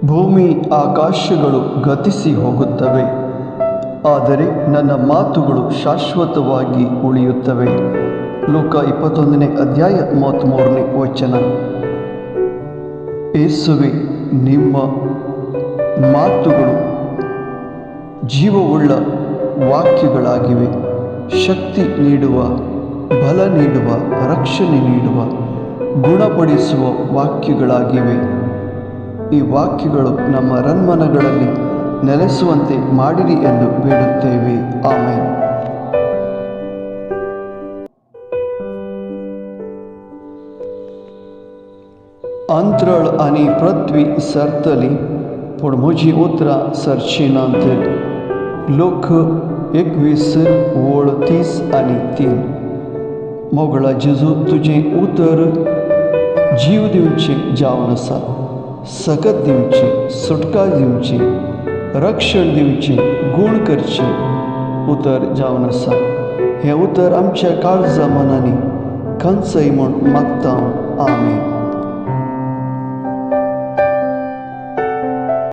ಭೂಮಿ ಆಕಾಶಗಳು ಗತಿಸಿ ಹೋಗುತ್ತವೆ, ಆದರೆ ನನ್ನ ಮಾತುಗಳು ಶಾಶ್ವತವಾಗಿ ಉಳಿಯುತ್ತವೆ. ಲೂಕ 21ನೇ ಅಧ್ಯಾಯ 33ನೇ ವಚನ. ಯೇಸುವೆ, ನಿಮ್ಮ ಮಾತುಗಳು ಜೀವವುಳ್ಳ ವಾಕ್ಯಗಳಾಗಿವೆ. ಶಕ್ತಿ ನೀಡುವ, ಬಲ ನೀಡುವ, ರಕ್ಷಣೆ ನೀಡುವ, ಗುಣಪಡಿಸುವ ವಾಕ್ಯಗಳಾಗಿವೆ. ಈ ವಾಕ್ಯಗಳು ನಮ್ಮ ರನ್ಮನಗಳಲ್ಲಿ ನೆಲೆಸುವಂತೆ ಮಾಡಿರಿ ಎಂದು ಬೇಡುತ್ತೇವೆ. ಆಮೆನ್. अंतराळ आणि पृथ्वी सरतली, पूण म्हजी उतरां सरची नात. लोक 21:30-3. मोगळा जेजू, तुजें उतर जीव दिवचे जावन आसा. सकत दिवचे, सुटका दिवची, रक्षण दिवचे, गूण करचे उतर जावन आसा. हें उतर आमच्या काळजा मनांनी खंचय म्हूण मागता. आमेन.